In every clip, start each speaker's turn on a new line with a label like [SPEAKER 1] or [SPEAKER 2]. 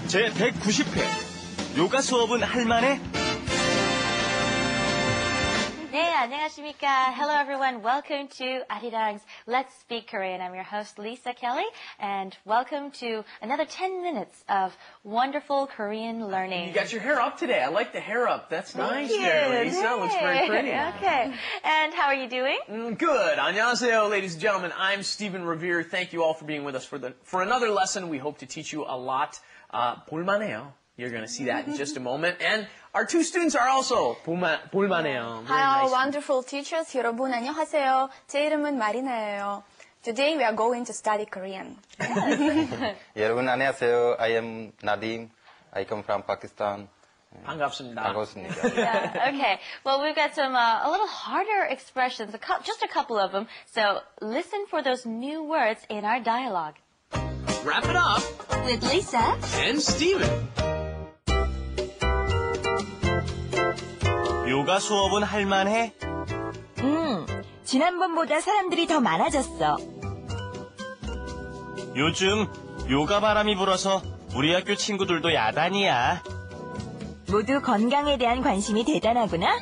[SPEAKER 1] 제 190회 요가 수업은 할만해?
[SPEAKER 2] 네, 안녕하십니까. Hello everyone. Welcome to Arirang's Let's Speak Korean. I'm your host Lisa Kelly and welcome to another 10 minutes of wonderful Korean learning.
[SPEAKER 3] You got your hair up today. I like the hair up. That's nice
[SPEAKER 2] Thank
[SPEAKER 3] there,
[SPEAKER 2] you.
[SPEAKER 3] Lisa.
[SPEAKER 2] Hey.
[SPEAKER 3] Looks very pretty.
[SPEAKER 2] Okay. And how are you doing?
[SPEAKER 3] Good. 안녕하세요, ladies and gentlemen. I'm Stephen Revere. Thank you all for being with us for another lesson. We hope to teach you a lot. 볼만해요. You're going to see that in just a moment. And our two students are also 볼만해요.
[SPEAKER 4] Hi, all wonderful teachers. 여러분 안녕하세요. 제 이름은 마리나예요. Today we are going to study Korean.
[SPEAKER 5] 여러분 안녕하세요. I am Nadim. I come from Pakistan.
[SPEAKER 3] 반갑습니다.
[SPEAKER 5] 반갑습니다.
[SPEAKER 2] Yeah, okay. Well, we've got some a little harder expressions, just a couple of them. So listen for those new words in our dialogue.
[SPEAKER 1] Wrap it up
[SPEAKER 2] With Lisa
[SPEAKER 1] and Steven. 요가 수업은 할만해?
[SPEAKER 6] 지난번보다 사람들이 더 많아졌어.
[SPEAKER 1] 요즘 요가 바람이 불어서 우리 학교 친구들도 야단이야.
[SPEAKER 6] 모두 건강에 대한 관심이 대단하구나.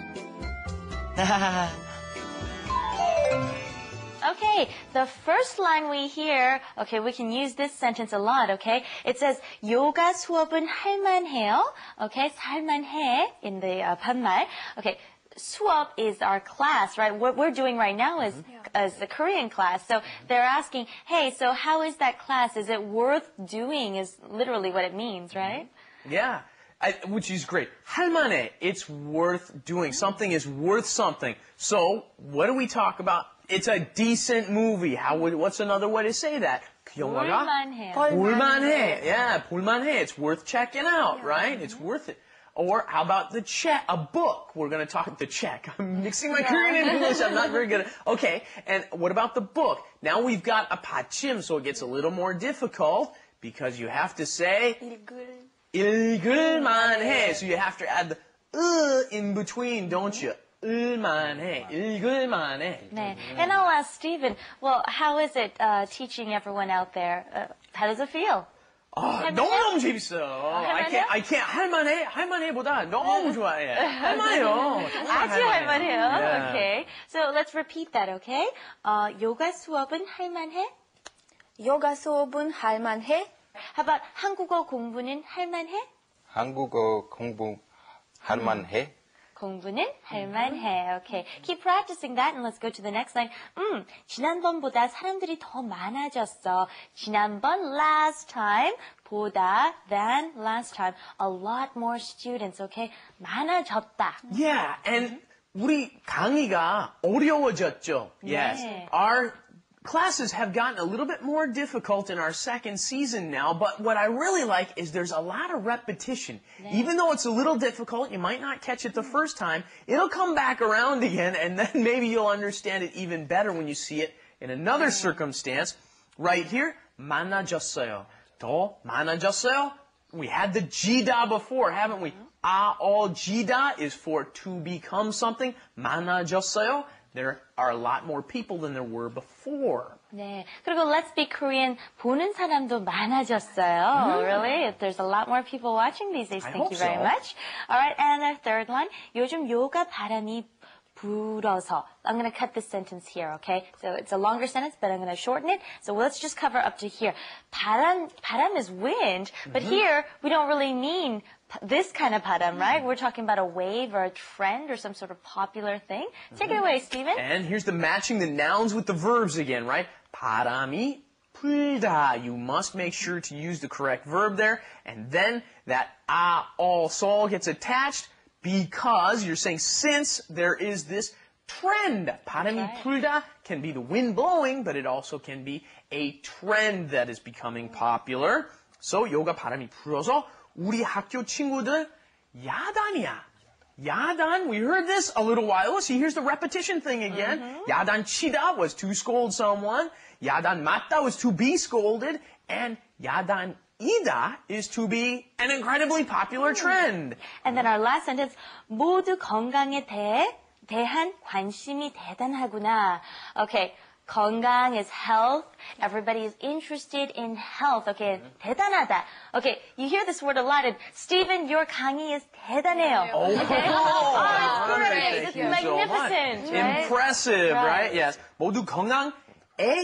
[SPEAKER 2] Okay, the first line we hear, okay, we can use this sentence a lot, okay? It says, 요가 수업은 할만해요. Okay, 할만해 in the 반말. Okay, 수업 is our class, right? What we're doing right now is the Korean class. So they're asking, hey, so how is that class? Is it worth doing is literally what it means, right?
[SPEAKER 3] Yeah. Which is great. 할만해. It's worth doing. Something is worth something. So, what do we talk about? It's a decent movie. What's another way to say that? 그 영화가 볼만해. Yeah, 볼만해. It's worth checking out, right? It's worth it. Or how about a book? We're going to talk about the check. I'm mixing my Korean and English. I'm not very good at Okay, and what about the book? Now we've got a 받침, so it gets a little more difficult because you have to say 읽을만해. So you have to add the in between, don't you? 읽을만해. 읽을만해.
[SPEAKER 2] 네. And I'll ask Stephen, well, how is it teaching everyone out there? How does it feel?
[SPEAKER 3] 너무너무 재밌어요. I can't 할만해보다 너무 좋아해. 할만해요.
[SPEAKER 2] 아주 할만해요.
[SPEAKER 3] Yeah.
[SPEAKER 2] Okay. So let's repeat that, okay? 요가 수업은 할만해?
[SPEAKER 4] 요가 수업은 할만해?
[SPEAKER 2] How about 한국어 공부는 할만해?
[SPEAKER 5] 한국어 공부 할만해?
[SPEAKER 2] 공부는 할만해. Okay. Keep practicing that and let's go to the next line. 지난번보다 사람들이 더 많아졌어. 지난번 last time 보다 than last time. A lot more students. Okay. 많아졌다.
[SPEAKER 3] Yeah, and 우리 강의가 어려워졌죠. Yes.
[SPEAKER 2] 네.
[SPEAKER 3] Our classes have gotten a little bit more difficult in our second season now, but what I really like is there's a lot of repetition. Even though it's a little difficult, you might not catch it the first time, it'll come back around again, and then maybe you'll understand it even better when you see it in another circumstance. Right here, 많아졌어요. 더 많아졌어요. We had the 지다 before, haven't we? 지다 is for to become something. 많아졌어요. There are a lot more people than there were before.
[SPEAKER 2] 네. 그리고 Let's Speak Korean 보는 사람도 많아졌어요. Really? There's a lot more people watching these days. Thank you very much. All right, and our third line. 요즘 요가 바람이 불어서. I'm going to cut this sentence here, okay? So it's a longer sentence, but I'm going to shorten it. So let's just cover up to here. 바람 is wind, but here we don't really mean this kind of 바람, right? We're talking about a wave or a trend or some sort of popular thing. Take it away, Stephen.
[SPEAKER 3] And here's the matching the nouns with the verbs again, right? 바람이 불다. You must make sure to use the correct verb there. And then that sol gets attached because you're saying since there is this trend. 바람이 불다 can be the wind blowing, but it also can be a trend that is becoming popular. So 요가 바람이 불어서 우리 학교 친구들 야단이야. 야단, we heard this a little while ago. See, here's the repetition thing again. 야단 치다 was to scold someone. 야단 맞다 was to be scolded. And 야단 이다 is to be an incredibly popular trend.
[SPEAKER 2] And then our last sentence, 모두 건강에 대한 관심이 대단하구나. Okay, 건강 is health. Everybody is interested in health. Okay, 대단하다. Okay, you hear this word a lot. And Stephen, your 강의 is 대단해요. Okay? It's great. It's
[SPEAKER 3] Thank you so much.
[SPEAKER 2] magnificent. Right?
[SPEAKER 3] Impressive, right?
[SPEAKER 2] Right.
[SPEAKER 3] Yes. 모두 건강에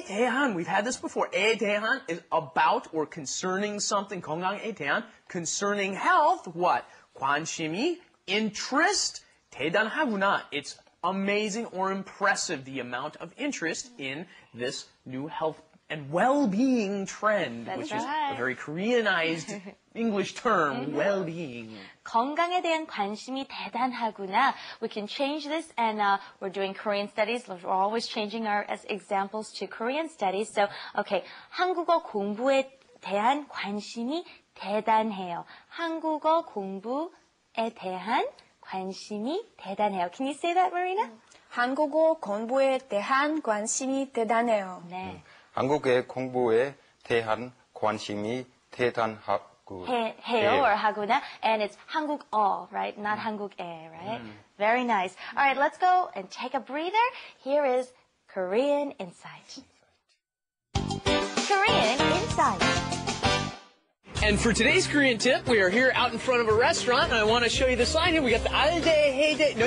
[SPEAKER 3] 대한, we've had this before. 에 대한 is about or concerning something. 건강에 대한, concerning health, what? 관심이, interest, 대단하구나. It's amazing or impressive, the amount of interest in this new health and well-being trend,
[SPEAKER 2] That's
[SPEAKER 3] which is
[SPEAKER 2] right.
[SPEAKER 3] a very Koreanized English term, well-being.
[SPEAKER 2] 건강에 대한 관심이 대단하구나. We can change this, and we're doing Korean studies. We're always changing our as examples to Korean studies. So, okay, 한국어 공부에 대한 관심이 대단해요. 한국어 공부에 대한 관심이 대단해요. Can you say that, Marina?
[SPEAKER 4] 한국어 공부에 대한 관심이 대단해요.
[SPEAKER 2] 네.
[SPEAKER 5] 한국의 공부에 대한 관심이 대단하고
[SPEAKER 2] 해요 or 하구나. And it's 한국어, right? Not 한국애, right? Very nice. All right, let's go and take a breather. Here is Korean Insight. Korean Insight.
[SPEAKER 3] And for today's Korean tip, we are here out in front of a restaurant, and I want to show you the sign here. We got the Alde Heyde. No,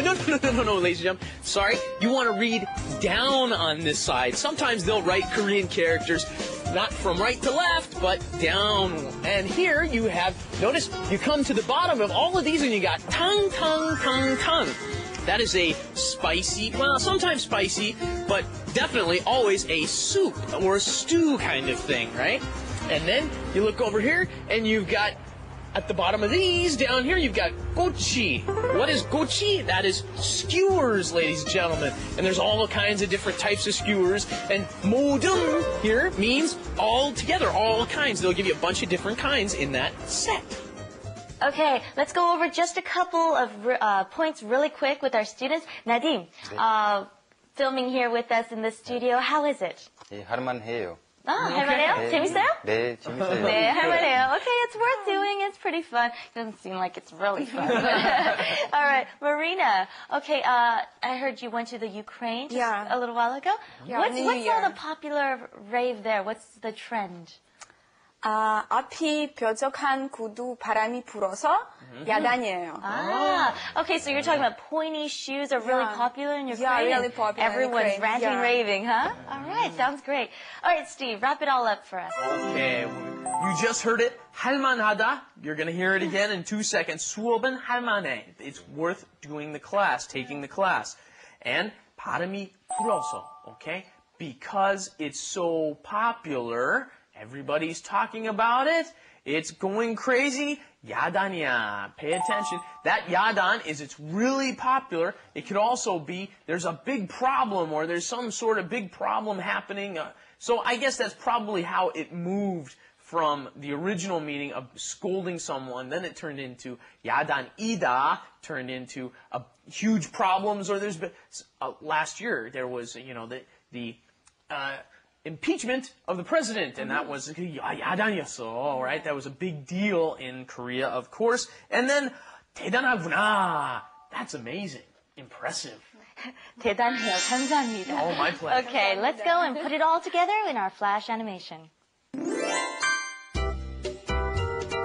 [SPEAKER 3] ladies and gentlemen. Sorry. You want to read down on this side. Sometimes they'll write Korean characters not from right to left, but down. And here you have, notice, you come to the bottom of all of these, and you got tung. That is a spicy, well, sometimes spicy, but definitely always a soup or a stew kind of thing, right? And then you look over here, and you've got, at the bottom of these, down here, you've got gochi. What is gochi? That is skewers, ladies and gentlemen. And there's all kinds of different types of skewers. And modum here means all together, all kinds. They'll give you a bunch of different kinds in that set.
[SPEAKER 2] Okay, let's go over just a couple of points really quick with our students. Nadim, filming here with us in the studio. How is it?
[SPEAKER 5] 예, 할만해요.
[SPEAKER 2] 할만해요? 재밌어요?
[SPEAKER 5] 네, 재밌어요.
[SPEAKER 2] 네, 할만해요. Okay, it's worth doing. It's pretty fun. Doesn't seem like it's really fun. All right, Marina. Okay, I heard you went to the Ukraine just
[SPEAKER 4] Yeah.
[SPEAKER 2] a little while ago.
[SPEAKER 4] Yeah,
[SPEAKER 2] What's
[SPEAKER 4] New
[SPEAKER 2] all
[SPEAKER 4] Year.
[SPEAKER 2] the popular rave there? What's the trend?
[SPEAKER 4] 앞이 뾰족한 구두 바람이 불어서 야단이에요.
[SPEAKER 2] Okay, so you're talking about pointy shoes are really
[SPEAKER 4] Yeah.
[SPEAKER 2] popular in Ukraine.
[SPEAKER 4] Yeah, really
[SPEAKER 2] and
[SPEAKER 4] popular in
[SPEAKER 2] Everyone's
[SPEAKER 4] Ukraine.
[SPEAKER 2] ranting,
[SPEAKER 4] Yeah.
[SPEAKER 2] raving, huh? All right, sounds great. All right, Steve, wrap it all up for us.
[SPEAKER 3] Okay, you just heard it. 할만하다. You're going to hear it again in 2 seconds. 수업은 할만해. It's worth doing the class, taking the class. And 바람이 불어서, okay? Because it's so popular, everybody's talking about it. It's going crazy. 야단이야. Pay attention. That 야단 is it's really popular. It could also be there's a big problem or there's some sort of big problem happening. So I guess that's probably how it moved from the original meaning of scolding someone. Then it turned into 야단이다, turned into huge problems. Or there's been last year there was the impeachment of the president, and that was 야단이었어, right? That was a big deal in Korea, of course. And then 대단하구나. That's amazing. Impressive.
[SPEAKER 2] 대단해요. 감사합니다.
[SPEAKER 3] Oh, my pleasure.
[SPEAKER 2] Okay, let's go and put it all together in our flash animation.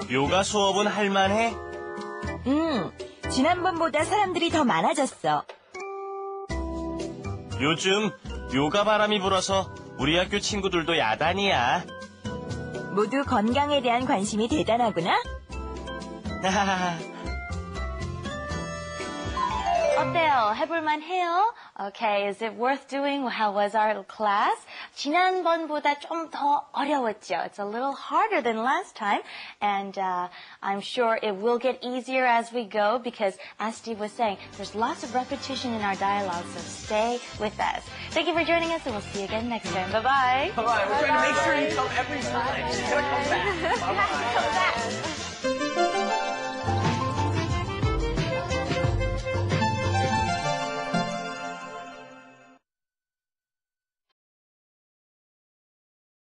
[SPEAKER 1] 요가 수업은 할만해?
[SPEAKER 6] 지난번보다 사람들이 더 많아졌어.
[SPEAKER 1] 요즘 요가 바람이 불어서 우리 학교 친구들도 야단이야.
[SPEAKER 6] 모두 건강에 대한 관심이 대단하구나.
[SPEAKER 2] 어때요? 해볼만 해요? Okay, is it worth doing? How was our class? 지난번보다 좀 더 어려웠죠. It's a little harder than last time, and I'm sure it will get easier as we go because, as Steve was saying, there's lots of repetition in our dialogue, so stay with us. Thank you for joining us, and we'll see you again next time. Bye-bye.
[SPEAKER 3] Bye-bye. We're trying to make sure you come every time. You gotta come back. Bye-bye.
[SPEAKER 2] Come back.